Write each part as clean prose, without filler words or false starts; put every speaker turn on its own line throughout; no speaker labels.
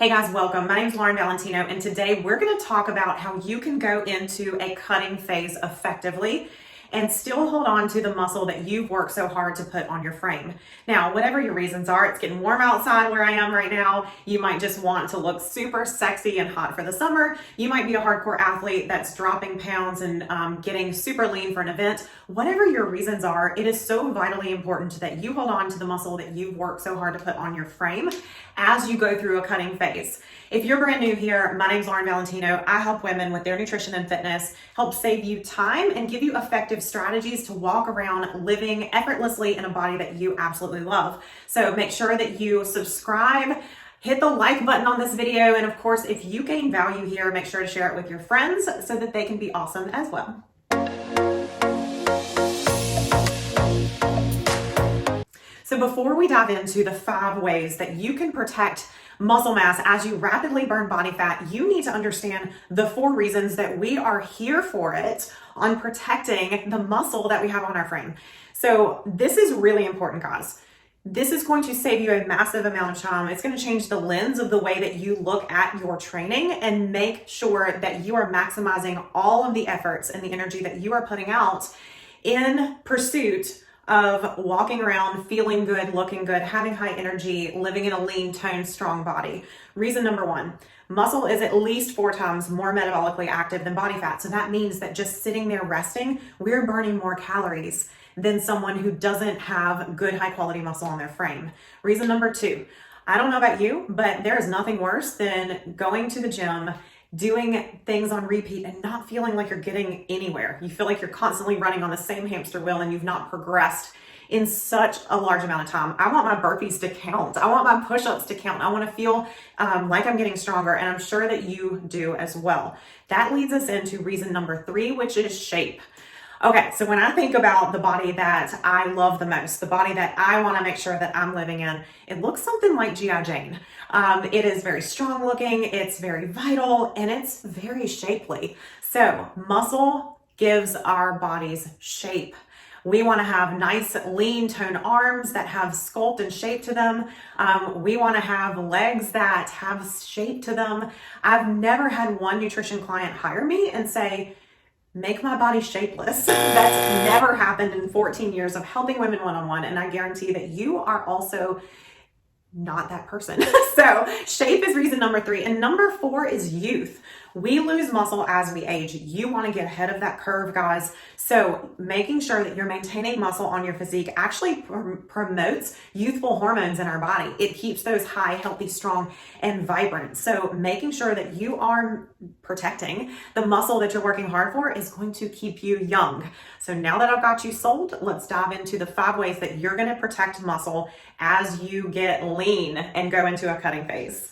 Hey guys, welcome. My name is Lauren Valentino, and today we're going to talk about how you can go into a cutting phase effectively and still hold on to the muscle that you've worked so hard to put on your frame. Now, whatever your reasons are, it's getting warm outside where I am right now. You might just want to look super sexy and hot for the summer. You might be a hardcore athlete that's dropping pounds and getting super lean for an event. Whatever your reasons are, it is so vitally important that you hold on to the muscle that you've worked so hard to put on your frame as you go through a cutting phase. If you're brand new here, my name is Lauren Valentino. I help women with their nutrition and fitness, help save you time and give you effective strategies to walk around living effortlessly in a body that you absolutely love. So make sure that you subscribe, hit the like button on this video, and of course, if you gain value here, make sure to share it with your friends so that they can be awesome as well. So before we dive into the 5 ways that you can protect muscle mass as you rapidly burn body fat, you need to understand the 4 reasons that we are here for it on protecting the muscle that we have on our frame. So this is really important, guys. This is going to save you a massive amount of time. It's going to change the lens of the way that you look at your training and make sure that you are maximizing all of the efforts and the energy that you are putting out in pursuit of walking around, feeling good, looking good, having high energy, living in a lean, toned, strong body. Reason number 1, muscle is at least 4 times more metabolically active than body fat. So that means that just sitting there resting, we're burning more calories than someone who doesn't have good, high quality muscle on their frame. Reason number 2, I don't know about you, but there is nothing worse than going to the gym, doing things on repeat and not feeling like you're getting anywhere. You feel like you're constantly running on the same hamster wheel and you've not progressed in such a large amount of time. I want my burpees to count. I want my push-ups to count. I want to feel like I'm getting stronger, and I'm sure that you do as well. That leads us into reason number 3, which is shape. Okay, so when I think about the body that I love the most, the body that I want to make sure that I'm living in, it looks something like G.I. Jane. It is very strong looking, it's very vital, and it's very shapely. So muscle gives our bodies shape. We want to have nice, lean, toned arms that have sculpt and shape to them. We want to have legs that have shape to them. I've never had one nutrition client hire me and say, make my body shapeless. That's never happened in 14 years of helping women one-on-one, and I guarantee that you are also not that person. So shape is reason number 3. And number 4 is youth. We lose muscle as we age. You want to get ahead of that curve, guys. So making sure that you're maintaining muscle on your physique actually promotes youthful hormones in our body. It keeps those high, healthy, strong, and vibrant. So making sure that you are protecting the muscle that you're working hard for is going to keep you young. So now that I've got you sold, let's dive into the 5 ways that you're going to protect muscle as you get lean and go into a cutting phase.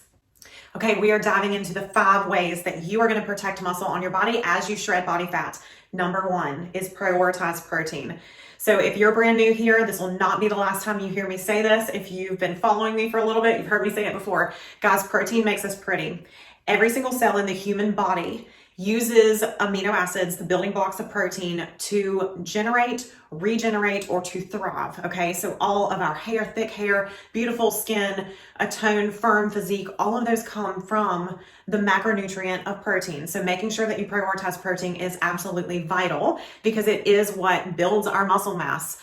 Okay, we are diving into the 5 ways that you are going to protect muscle on your body as you shred body fat. Number 1 is prioritize protein. So if you're brand new here, this will not be the last time you hear me say this. If you've been following me for a little bit, you've heard me say it before. Guys, protein makes us pretty. Every single cell in the human body uses amino acids, the building blocks of protein, to generate, regenerate, or to thrive. Okay, so all of our hair, thick hair, beautiful skin, a toned, firm physique, all of those come from the macronutrient of protein. So making sure that you prioritize protein is absolutely vital because it is what builds our muscle mass.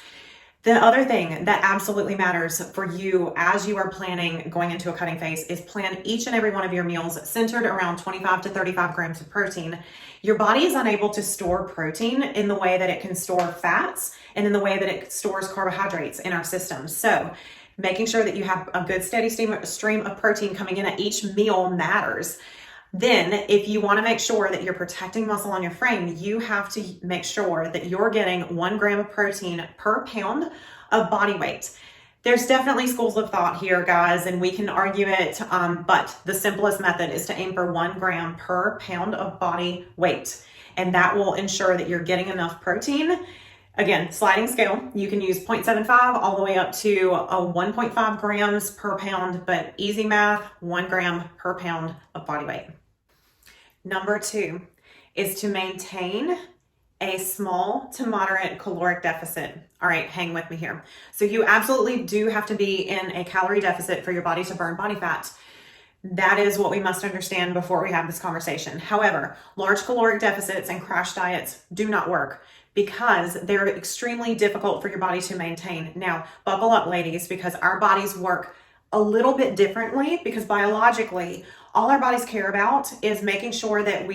The other thing that absolutely matters for you as you are planning going into a cutting phase is plan each and every one of your meals centered around 25 to 35 grams of protein. Your body is unable to store protein in the way that it can store fats and in the way that it stores carbohydrates in our system. So making sure that you have a good steady stream of protein coming in at each meal matters. Then if you want to make sure that you're protecting muscle on your frame, you have to make sure that you're getting 1 gram of protein per pound of body weight. There's definitely schools of thought here, guys, and we can argue it, but the simplest method is to aim for 1 gram per pound of body weight. And that will ensure that you're getting enough protein. Again, sliding scale, you can use 0.75 all the way up to 1.5 grams per pound, but easy math, 1 gram per pound of body weight. Number 2 is to maintain a small to moderate caloric deficit. All right, hang with me here. So you absolutely do have to be in a calorie deficit for your body to burn body fat. That is what we must understand before we have this conversation. However, large caloric deficits and crash diets do not work because they're extremely difficult for your body to maintain. Now, buckle up, ladies, because our bodies work a little bit differently, because biologically, all our bodies care about is making sure that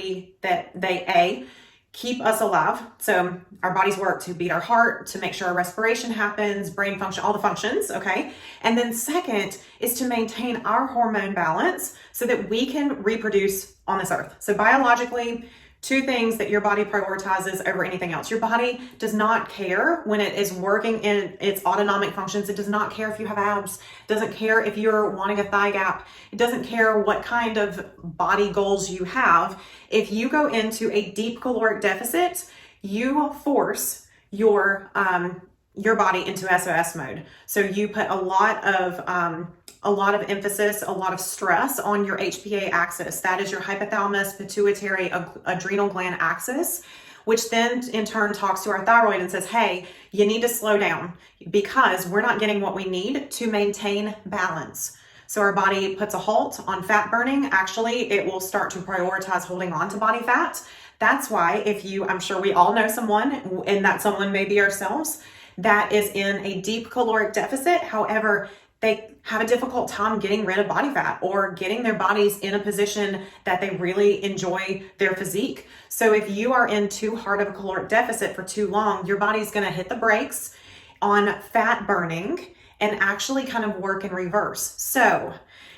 they keep us alive. So our bodies work to beat our heart, to make sure our respiration happens, brain function, all the functions, okay? And then second is to maintain our hormone balance so that we can reproduce on this earth. So biologically, two things that your body prioritizes over anything else. Your body does not care when it is working in its autonomic functions. It does not care if you have abs. It doesn't care if you're wanting a thigh gap. It doesn't care what kind of body goals you have. If you go into a deep caloric deficit, you force your body into SOS mode. So you put a lot of emphasis, a lot of stress on your HPA axis. That is your hypothalamus, pituitary, adrenal gland axis, which then in turn talks to our thyroid and says, hey, you need to slow down because we're not getting what we need to maintain balance. So our body puts a halt on fat burning. Actually, it will start to prioritize holding on to body fat. That's why I'm sure we all know someone, and that someone may be ourselves, that is in a deep caloric deficit. However, they have a difficult time getting rid of body fat or getting their bodies in a position that they really enjoy their physique. So if you are in too hard of a caloric deficit for too long, your body's going to hit the brakes on fat burning and actually kind of work in reverse. So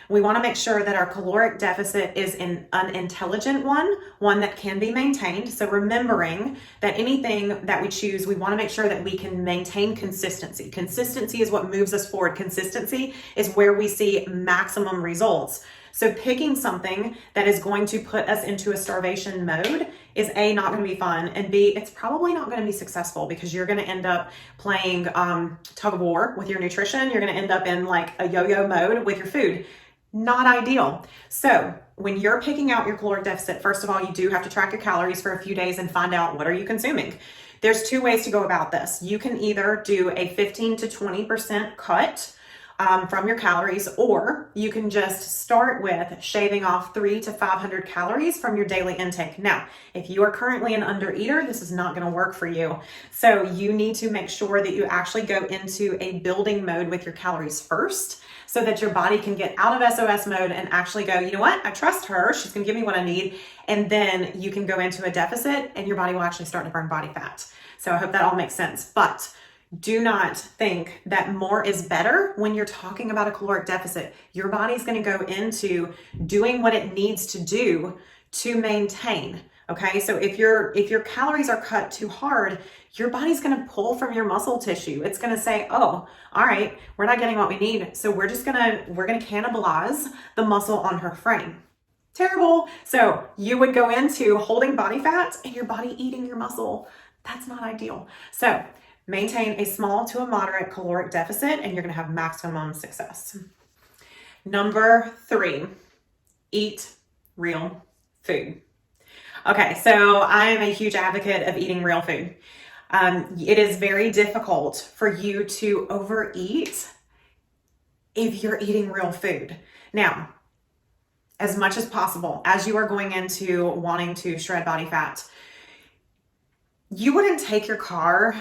we want to make sure that our caloric deficit is an intelligent one that can be maintained. So remembering that anything that we choose, we want to make sure that we can maintain consistency. Consistency is what moves us forward. Consistency is where we see maximum results. So picking something that is going to put us into a starvation mode is A, not going to be fun, and B, it's probably not going to be successful because you're going to end up playing tug of war with your nutrition. You're going to end up in like a yo-yo mode with your food. Not ideal. So when you're picking out your caloric deficit, first of all, you do have to track your calories for a few days and find out what are you consuming. There's two ways to go about this. You can either do a 15 to 20% cut from your calories, or you can just start with shaving off 300 to 500 calories from your daily intake. Now, if you are currently an undereater, this is not going to work for you. So you need to make sure that you actually go into a building mode with your calories first, so that your body can get out of SOS mode and actually go, you know what? I trust her. She's going to give me what I need. And then you can go into a deficit and your body will actually start to burn body fat. So I hope that all makes sense. But do not think that more is better when you're talking about a caloric deficit. Your body's going to go into doing what it needs to do to maintain. Okay, so if your calories are cut too hard, your body's going to pull from your muscle tissue. It's going to say, oh, all right, we're not getting what we need. So we're going to cannibalize the muscle on her frame. Terrible. So you would go into holding body fat and your body eating your muscle. That's not ideal. So maintain a small to a moderate caloric deficit and you're going to have maximum success. Number 3, eat real food. Okay, so I am a huge advocate of eating real food. It is very difficult for you to overeat if you're eating real food. Now, as much as possible, as you are going into wanting to shred body fat, you wouldn't take your car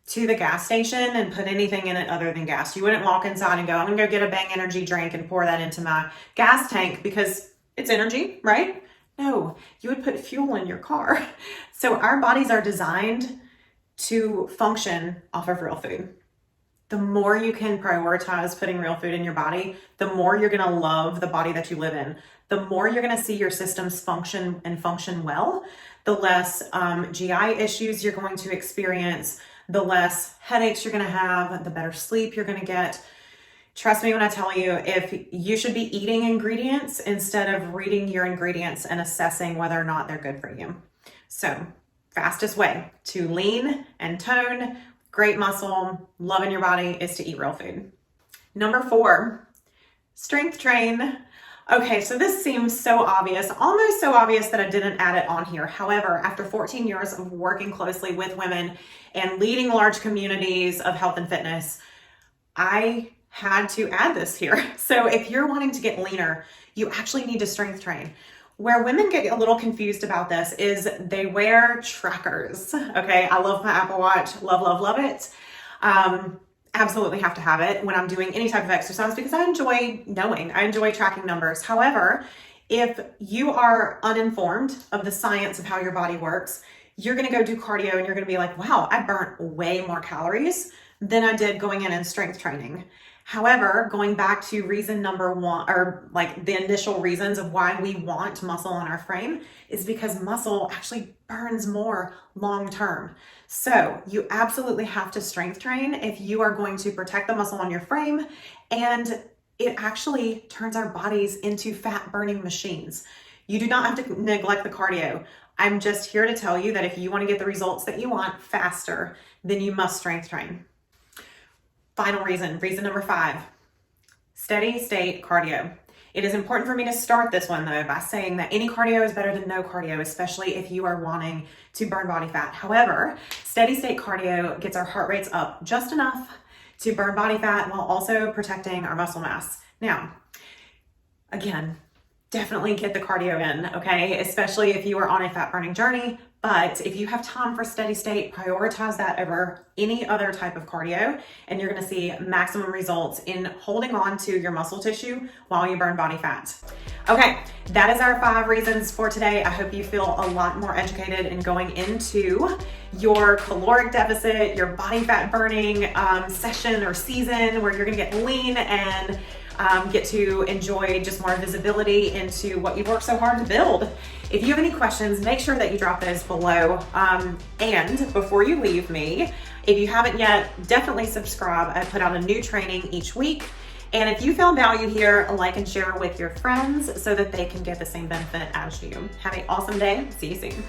to the gas station and put anything in it other than gas. You wouldn't walk inside and go, I'm gonna go get a Bang energy drink and pour that into my gas tank because it's energy, right? No, you would put fuel in your car. So our bodies are designed to function off of real food. The more you can prioritize putting real food in your body, the more you're gonna love the body that you live in. The more you're gonna see your systems function well, the less GI issues you're going to experience, the less headaches you're gonna have, the better sleep you're gonna get. Trust me when I tell you, if you should be eating ingredients instead of reading your ingredients and assessing whether or not they're good for you. So, fastest way to lean and tone, great muscle, loving your body is to eat real food. Number 4, strength train. Okay, so this seems so obvious, almost so obvious that I didn't add it on here. However, after 14 years of working closely with women and leading large communities of health and fitness, I had to add this here. So if you're wanting to get leaner, you actually need to strength train. Where women get a little confused about this is they wear trackers. Okay, I love my Apple Watch, love it. Absolutely have to have it when I'm doing any type of exercise because I enjoy tracking numbers. However, if you are uninformed of the science of how your body works, you're going to go do cardio and you're going to be like, wow, I burnt way more calories than I did going in and strength training. However, going back to reason number one, or like the initial reasons of why we want muscle on our frame, is because muscle actually burns more long term. So you absolutely have to strength train if you are going to protect the muscle on your frame, and it actually turns our bodies into fat burning machines. You do not have to neglect the cardio. I'm just here to tell you that if you want to get the results that you want faster, then you must strength train. Final reason number 5, steady state cardio. It is important for me to start this one though by saying that any cardio is better than no cardio, especially if you are wanting to burn body fat. However, steady state cardio gets our heart rates up just enough to burn body fat while also protecting our muscle mass. Now, again, definitely get the cardio in, okay? Especially if you are on a fat burning journey. But if you have time for steady state, prioritize that over any other type of cardio, and you're gonna see maximum results in holding on to your muscle tissue while you burn body fat. Okay, that is our 5 reasons for today. I hope you feel a lot more educated in going into your caloric deficit, your body fat burning session or season where you're gonna get lean and get to enjoy just more visibility into what you've worked so hard to build. If you have any questions, make sure that you drop those below. And before you leave me, if you haven't yet, definitely subscribe. I put out a new training each week. And if you found value here, like and share with your friends so that they can get the same benefit as you. Have an awesome day. See you soon.